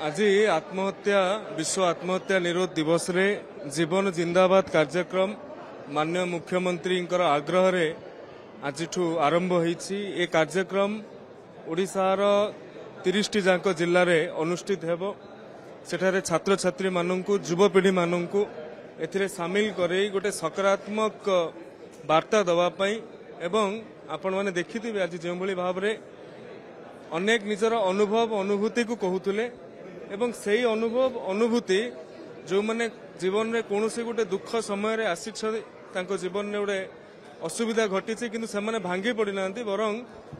आज आत्महत्या विश्व आत्महत्या निरोध दिवस रे जीवन जिंदाबाद कार्यक्रम माननीय मुख्यमंत्री आग्रह रे आज आरंभ होईछि। ए कार्यक्रम ओडिशार 30 जाक जिल्ला रे अनुष्ठित हेबो। सेठारे छात्र छात्री माननकु युवपीढ़ी माननकु एथिरे सामिल करई गोटे सकारात्मक वार्ता दवा पई एवं आपण माने देखिथिबे आज जे भली भाव रे अनेक निजर अनुभव अनुभूति को कहूले एवं सही अनुभव अनुभूति जो माने जीवन में कौन गोटे दुख समय आसी जीवन में गोटे असुविधा घटी किंतु से भांगी पड़ी ना बरं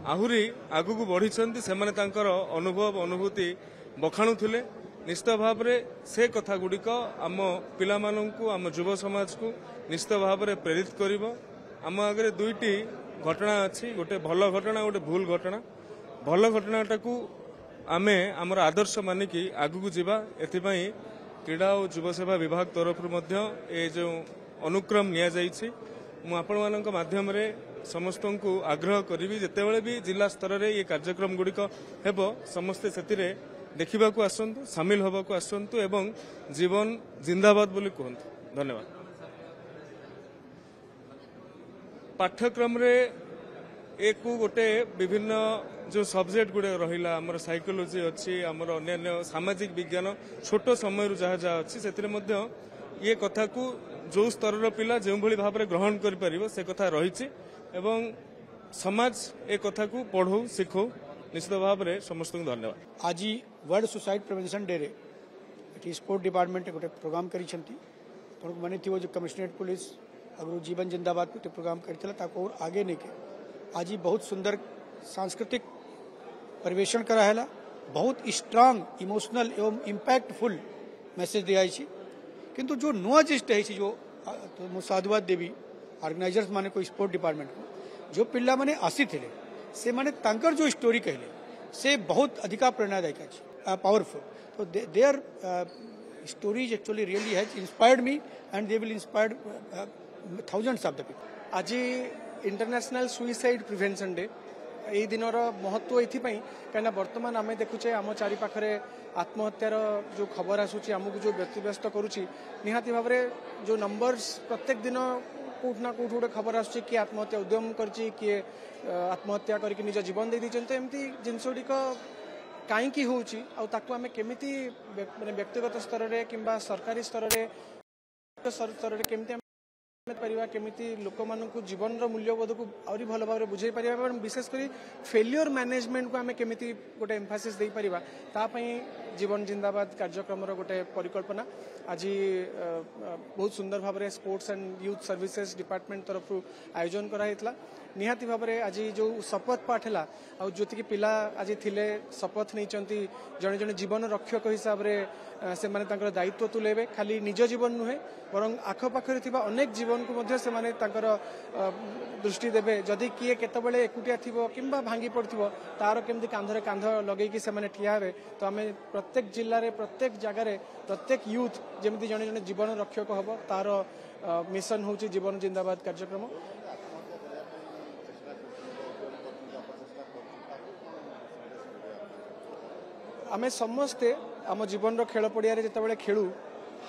आहुरी आगु को बढ़ी से अनुभव अनुभूति बखाणुले। निश्चित भाव में से कथा गुड़िक आम पिला आम युव समाज को निश्चित भाव में प्रेरित कर आम आगे दुईटी घटना अच्छी गोटे भल घटना गोटे भूल घटना। भल घटनाटा को आमे आमर आदर्श मानिकी आगू जावा एथिपाई क्रीड़ा और युव सेवा विभाग तरफ ए जो अनुक्रम निया जाइछि मु आपण मानक माध्यम रे समस्त को आग्रह करी जितेबाला भी जिला स्तर रे ये कार्यक्रम गुड़िक हेबो समस्ते सेतिरे देखा आसतु सामिल होगा आसतु एवं जीवन जिंदाबाद बोली कहतु। धन्यवाद। पाठ्यक्रम रे एक गोटे विभिन्न जो सब्जेक्ट गुड़े रहा आमर साइकोलोजी अच्छी आमर अन्य सामाजिक विज्ञान छोट समय जहाँ जहाँ अच्छी से ये कथा को जो स्तर पिला जो भली भाव में ग्रहण कर से कथा रही एवं समाज ए कथा को पढ़ो शिखो निश्चित भाव में समस्त को धन्यवाद। आज वर्ल्ड सुसाइड प्रिवेंशन डे रे स्पोर्ट डिपार्टमेंट गोटे प्रोग्राम कर मानी थी जो कमिश्नरेट पुलिस अगर जीवन जिंदाबाद गोटे प्रोग्राम करता और आगे नहीं के आज बहुत सुंदर सांस्कृतिक परिवेशन कराला बहुत स्ट्रांग इमोशनल एवं इम्पैक्टफुल मेसेज दिया किंतु जो नुआ जिस्ट है जो तो साधुवाद देवी ऑर्गेनाइजर्स माने को स्पोर्ट डिपार्टमेंट को जो पिला माने आसी थे से माने तांकर जो स्टोरी कहले से बहुत अधिका प्रेरणादायक है पावरफुल। तो their stories actually really has inspired me and they will inspire thousands of the people. आज इंटरनेशनल सुइसाइड प्रिवेंशन डे यही दिन महत्व ये कहीं बर्तमान आम देखुचे आम चारि पाखरे आत्महत्यार जो खबर आसूची आमको जो व्यतिव्यस्त करुच्ची निहाती भाव में जो नंबर्स प्रत्येक दिन कौट ना कौट गोटे खबर आसूची किए आत्महत्या उद्यम करची किए आत्महत्या करके निज जीवन दे दीजिए एमती जिनस गुड़िक कहीं होची आम केमिति व्यक्तिगत स्तर में किंबा सरकारी स्तर में केमिति केमिति लोक मानू जीवन मूल्यबोध को आउरी भल भाव बुझे पार विशेषकर फेल्योर मैनेजमेंट को आम केमिति गोटे एम्फासिस दे पारिबा तापई जीवन जिंदाबाद कार्यक्रम गोटे परिकल्पना आज बहुत सुंदर भाव में sports and youth services department तरफ आयोजन कराइला। निहाती भाव में आज जो शपथ पाठ है आती पिला आज थिले शपथ नहीं जड़े जड़े जीवन रक्षक हिसाब से माने दायित्व तुलेबे खाली निज जीवन नुहे बरं आखपाखे अनेक जीवन को से माने दृष्टि देवे जदि किए केतबेले एकुटिया थिबो किंबा भांगी पड़थिबो तार केमती कांधरे कांध लगेकी से माने ठिया हेबे। तो आम प्रत्येक जिले में प्रत्येक जगार प्रत्येक यूथ जमी जड़े जड़े जीवन रक्षक हम तार मिशन हूँ जीवन जिंदाबाद कार्यक्रम। आमे समस्ते आम जीवन खेल पड़िया जिते खेलु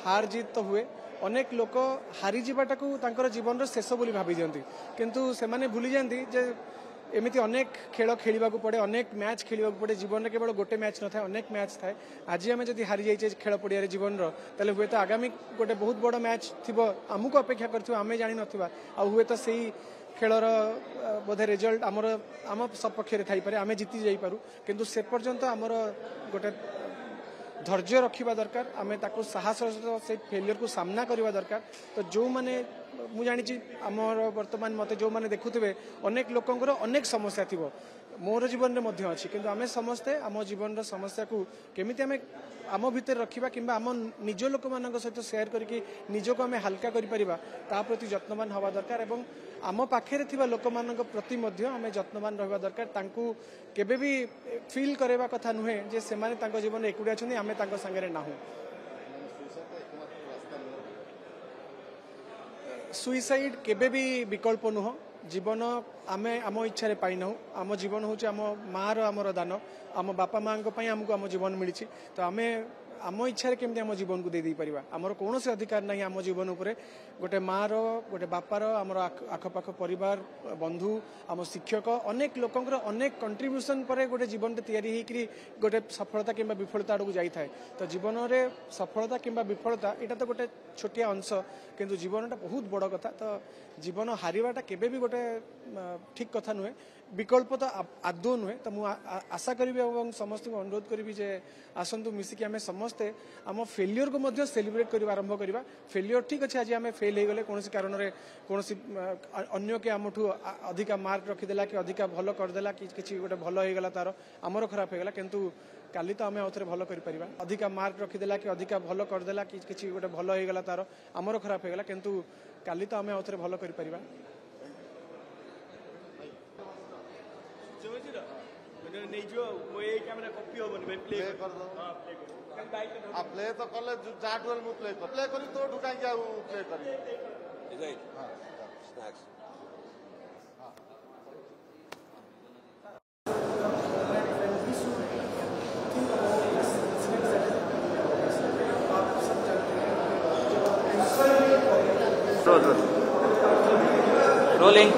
हार जीत तो हुए अनेक लोक हारी जावाटा को जीवन शेष बोली भाभी दियंती किंतु से माने भूली जाती जे एमती अनेक खेल खेलवा पड़े अनेक मैच खेलवा पड़े जीवन में केवल गोटे मैच न था अनेक मैच थाए। आज आम जब हारी जाइए खेल पड़िया जीवन तेल हुए तो आगामी गोटे बहुत बड़ मैच थी आमको अपेक्षा करें जानी ना हुए तो सही खेलर बोधे रिजल्ट आमर आम सपक्ष थी आम जीति जापरू किंतु से पर्यंत आमर गोटे धैर्य रखा दरकार आम ताको साहस से फेलियर को सामना करवा दरकार। तो जो माने मु जानी आमर वर्तमान मत जो माने देखुवे अनेक लोकंर अनेक समस्या थी मोर जीवन में अच्छी किंतु आम समस्ते आम जीवन समस्या को केमिति आम आम भितर रखा कि आम निज लोक मान सहित सेयार करके निजक आम हाल्का कर प्रति जत्नवान हवा दरकार एवं आम पाखे लोक मान प्रति आम जत्नवान रहा दरकार तांकु केबे भी फील करवा कथा नुहे जे से माने जीवन एकुटिया अच्छे आम सांगे ना सुइसाइड केबे भी विकल्प नुह जीवन आमे आम इच्छा पाई ना आम जीवन हूँ आम माँ आमर दान आम बापा माँ आमको आम जीवन मिली तो आम आम इच्छा केमती आम जीवन को दे पारिबा आमर कौन से अधिकार नहीं आम जीवन उपरे गोटे माँ गोटे बापार आमर आखपाख परिवार बंधु आम शिक्षक अनेक लोकंर अनेक कंट्रीब्यूशन पर गोटे जीवन तैयारी होकरी गोटे सफलता किंबा विफलता आड़क जाए तो जीवन में सफलता किंबा विफलता यहाँ तो गोटे छोटिया अंश किंतु जीवनटा बहुत बड़ कथा तो जीवन हारिबाटा केबे भी गोटे ठीक कथा नुहे विकल्प तो आदौ नुहे तो मुझे आशा करी और समस्त को अनुरोध करी जे आसतु मिसिकी आम समस्ते आम फेलियर को मध्य सेलिब्रेट कर आरंभ करवा फेलियर ठीक अच्छे आज आम फेल हो गले कौन कारण कौन अन्य के आमठू अधिका मार्क रखीदेला कि अधिका भल करदेला कि गोटे भल होगा तार आमर खराब होगा किंतु काली तो आम आउे भल कर अधिका मार्क रखीदेला कि अधिका भल करदेला कि गोटे भल होगा तार आमर खराब होगा किंतु काली तो आम आउे भल कर प्ले तो कले जाटुएल मु प्ले करी तो ढुकाई के प्ले करी स्नैक्स रोलिंग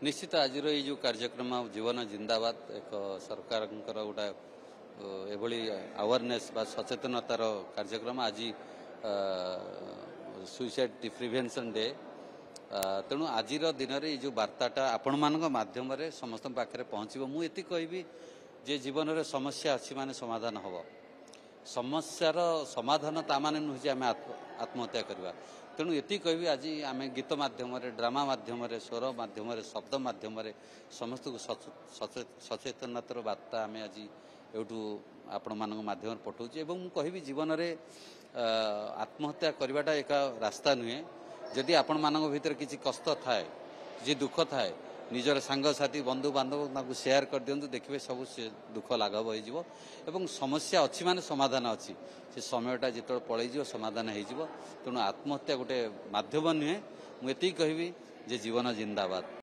निश्चित आज जो कार्यक्रम जीवन जिंदाबाद एक सरकार गोटा एभली अवेयरनेस बा सचेतनतार कार्यक्रम आज सुइसाइड प्रिवेंशन डे तेणु आज दिन में जो वार्ताटा आपण मान माध्यम समस्त पाखे पहुँच मुझे कहबी जे जीवन में समस्या अच्छी माने समाधान हम समस्यार समाधान ता माने नुह जे आम आत्महत्या करवा तेणु ये कहबी आज आम गीत मध्यम ड्रामा मध्यम स्वर मध्यम शब्द मध्यम समस्त को सचेतनतार वार्ता आम आज एठू आपण मान माध्यम पठाऊँ और मुझे जीवन में आत्महत्या करवाटा एक रास्ता नुहे जदि आपण मान भीतर किसी कष्ट थाए जी दुख थाए निजर सांगसाथी बंधु बांधव शेयर कर दिंतु देखिए सब से दुख लाघव हो समस्या अच्छी माने समाधान अच्छी से समयटा जो पलैज समाधान हो तेणु आत्महत्या गोटे माध्यम नुहे मुझे कहबी जे जीवन जिंदाबाद।